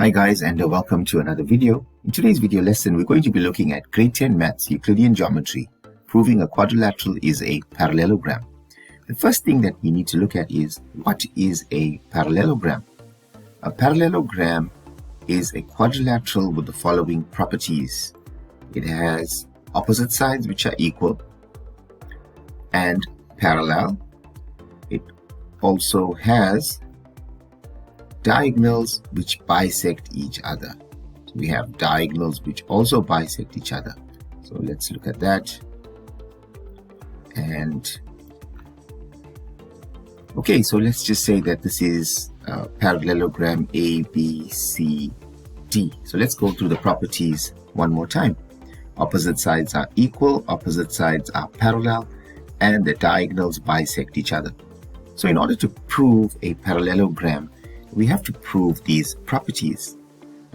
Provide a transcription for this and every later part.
Hi guys, and welcome to another video. In today's video lesson, we're going to be looking at grade 10 maths Euclidean geometry, proving a quadrilateral is a parallelogram. The first thing that we need to look at is, what is a parallelogram? A parallelogram is a quadrilateral with the following properties. It has opposite sides which are equal and parallel. It also has diagonals which bisect each other. So we have diagonals which also bisect each other. So let's look at that. And okay, so let's just say that this is a parallelogram A, B, C, D. So let's go through the properties one more time. Opposite sides are equal, opposite sides are parallel, and the diagonals bisect each other. So in order to prove a parallelogram, we have to prove these properties.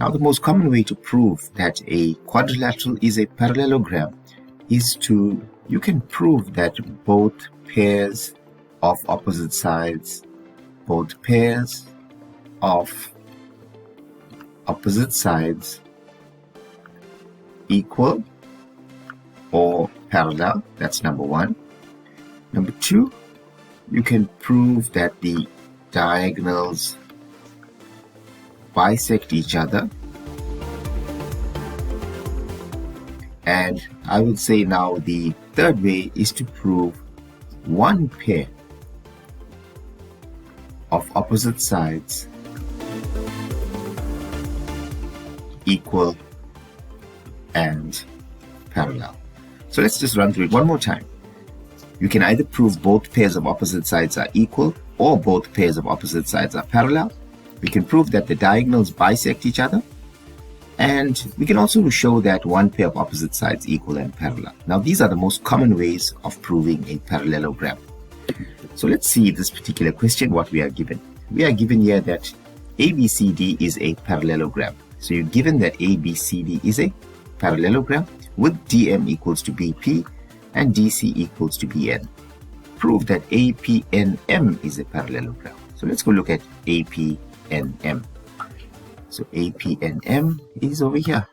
Now, the most common way to prove that a quadrilateral is a parallelogram is you can prove that both pairs of opposite sides, both pairs of opposite sides equal or parallel. That's number one. Number two, you can prove that the diagonals bisect each other. And I would say now the third way is to prove one pair of opposite sides equal and parallel. So let's just run through it one more time. You can either prove both pairs of opposite sides are equal or both pairs of opposite sides are parallel. We can prove that the diagonals bisect each other, and we can also show that one pair of opposite sides equal and parallel. Now, these are the most common ways of proving a parallelogram. So let's see this particular question, what we are given. We are given here that ABCD is a parallelogram. So you're given that ABCD is a parallelogram with DM equals to BP and DC equals to BN. Prove that APNM is a parallelogram. So let's go look at APNM. So APNM is over here.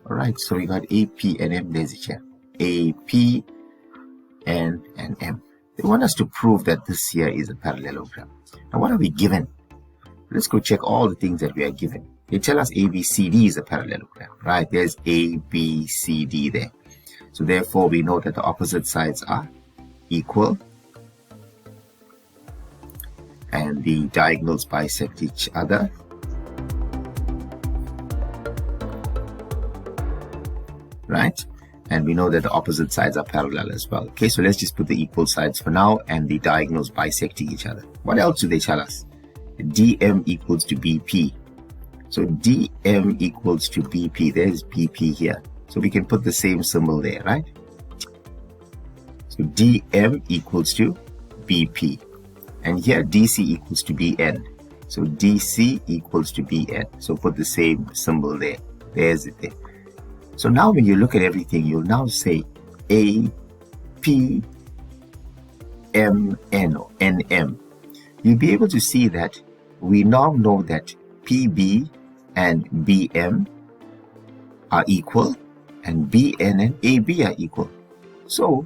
All right, so we got APNM, there's it here. AP and M. They want us to prove that this here is a parallelogram. Now, what are we given? Let's go check all the things that we are given. They tell us ABCD is a parallelogram, right? There's ABCD there. So therefore, we know that the opposite sides are equal and the diagonals bisect each other. Right? And we know that the opposite sides are parallel as well. Okay, so let's just put the equal sides for now and the diagonals bisecting each other. What else do they tell us? DM equals to BP. So DM equals to BP. There's BP here. So we can put the same symbol there, right? So DM equals to BP. And here DC equals to BN. So DC equals to BN. So put the same symbol there. There's it there. So now when you look at everything, you'll now say A, P, M, N, or NM. You'll be able to see that we now know that PB and BM are equal and BN and AB are equal. So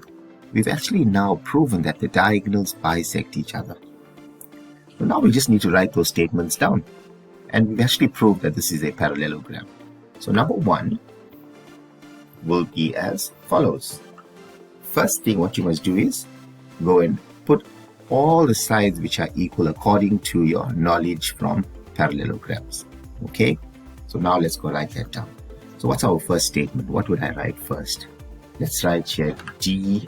we've actually now proven that the diagonals bisect each other. So now we just need to write those statements down. And we've actually proved that this is a parallelogram. So number one will be as follows. First thing what you must do is go and put all the sides which are equal according to your knowledge from parallelograms. Okay? So now let's go write that down. So what's our first statement? What would I write first? Let's write here DM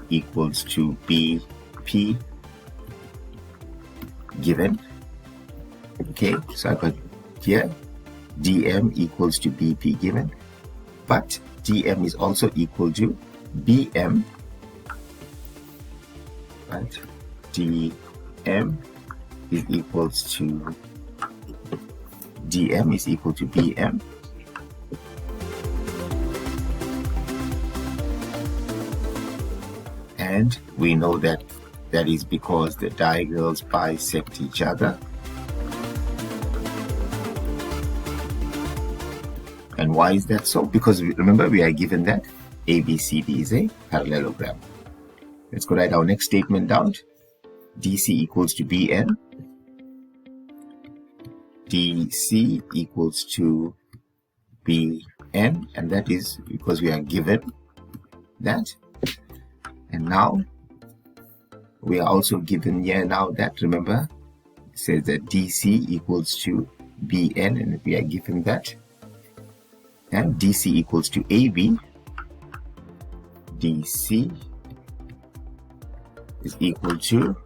equals to BP given. Okay, so I got here DM equals to BP given, but DM is also equal to BM, right? DM is equals to DM is equal to BM. And we know that That is because the diagonals bisect each other. And why is that so? Because remember, we are given that ABCD is a parallelogram. Let's go write our next statement down. DC equals to BN. DC equals to BN, and that is because we are given that. And now we are also given here now that, remember, it says that DC equals to BN, and we are given that. And DC equals to AB. DC is equal to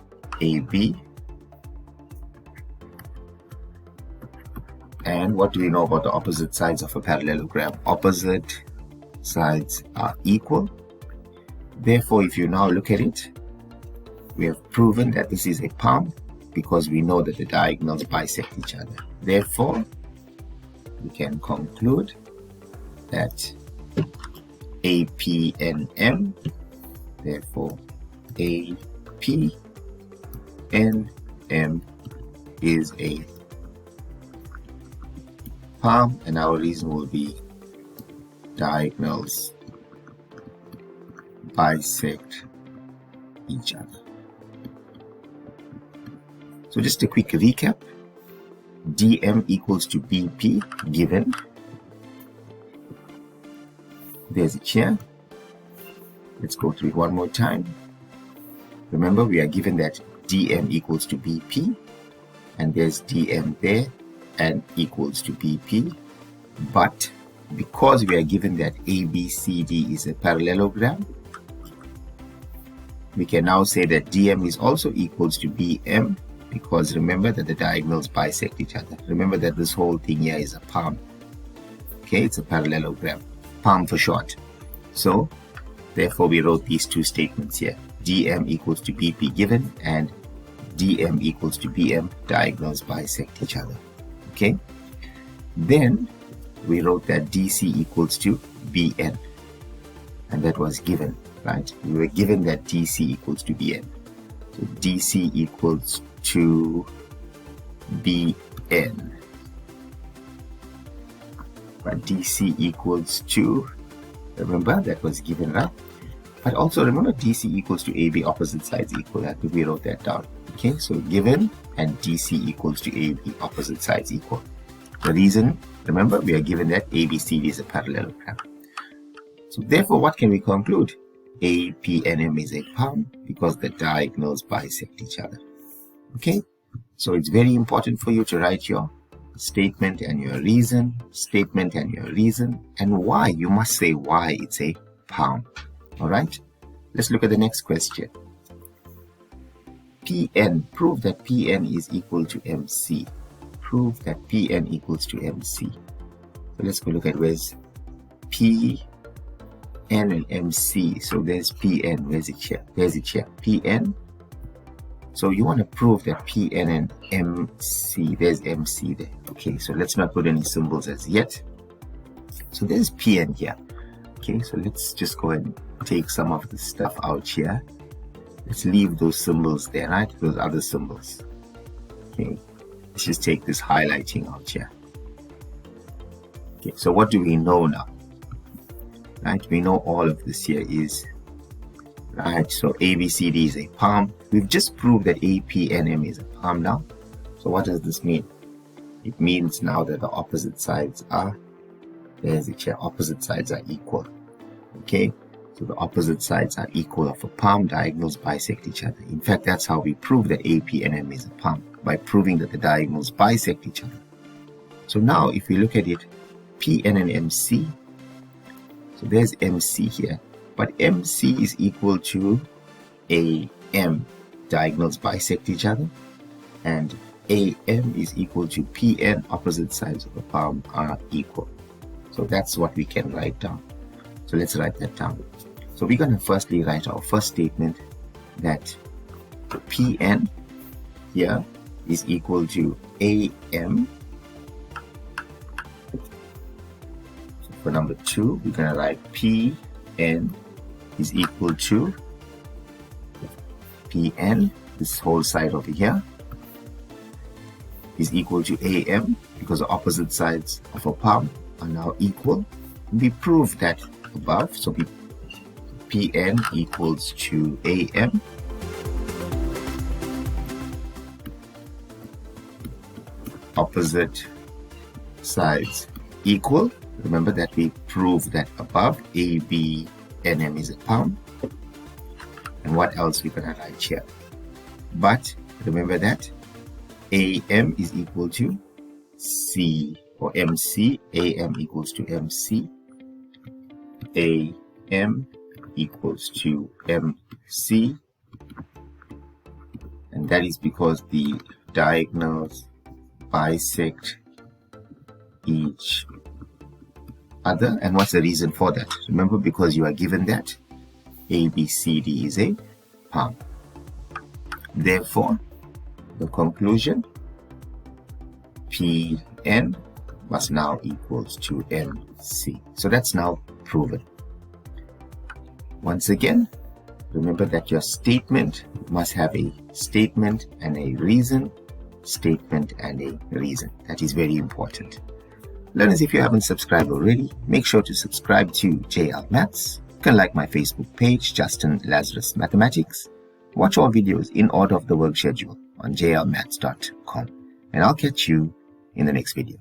AB. And what do we know about the opposite sides of a parallelogram? Opposite sides are equal. Therefore, if you now look at it, we have proven that this is a palm because we know that the diagonals bisect each other. Therefore, we can conclude that AP and M, therefore AP and M is a palm, and our reason will be diagonals bisect each other. So just a quick recap. DM equals to BP given. There's it here. Let's go through it one more time. Remember, we are given that DM equals to BP, and there's DM there and equals to BP. But because we are given that ABCD is a parallelogram, we can now say that DM is also equals to BM, because remember that the diagonals bisect each other. Remember that this whole thing here is a palm. Okay, it's a parallelogram. Palm for short. So therefore we wrote these two statements here. DM equals to BP given and DM equals to BM, diagonals bisect each other. Okay, then we wrote that DC equals to BN, and that was given, right? We were given that DC equals to BN. So DC equals to BN, but DC equals to, remember that was given, right? But also remember DC equals to AB, opposite sides equal. That we wrote that down. Okay, so given and DC equals to AB, opposite sides equal. The reason, remember, we are given that ABCD is a parallelogram. So therefore, what can we conclude? AP and M is a palm because the diagonals bisect each other. Okay, so it's very important for you to write your statement and your reason, statement and your reason, and why. You must say why it's a palm. All right, let's look at the next question. PN, prove that PN is equal to MC. Prove that PN equals to MC. So let's go look at where's PN and MC. So there's PN, where's it here? There's it here, PN. So you want to prove that PN and MC, there's MC there. Okay, so let's not put any symbols as yet. So there's PN here. Okay, so let's just go and take some of the stuff out here. Let's leave those symbols there, right? Those other symbols. Okay, let's just take this highlighting out here. Okay, so what do we know now? Right, we know all of this here is, right, so ABCD is a palm. We've just proved that AP and M is a palm now. So what does this mean? It means now that the opposite sides are, there's it here, opposite sides are equal. Okay, so the opposite sides are equal of a palm, diagonals bisect each other. In fact, that's how we prove that AP and M is a palm, by proving that the diagonals bisect each other. So now if we look at it, PN and MC, so there's MC here, but MC is equal to AM, diagonals bisect each other, and AM is equal to PN, opposite sides of a palm are equal. So that's what we can write down. So let's write that down. So we're going to firstly write our first statement that PN here is equal to AM. So for number 2, we're going to write PN is equal to Pn, this whole side over here, is equal to Am, because the opposite sides of a palm are now equal. We proved that above, so Pn equals to Am. Opposite sides equal. Remember that we proved that above. AB NM is a palm. And what else we're going to write here? But remember that AM is equal to C, or MC. AM equals to MC. AM equals to MC. And that is because the diagonals bisect each other. And what's the reason for that? Remember, because you are given that ABCD is a palm. Therefore, the conclusion, Pn must now equals to MC. So that's now proven. Once again, remember that your statement must have a statement and a reason. Statement and a reason. That is very important. Learners, if you haven't subscribed already, make sure to subscribe to JL Maths. You can like my Facebook page, Justin Lazarus Mathematics. Watch all videos in order of the work schedule on jlmaths.com. And I'll catch you in the next video.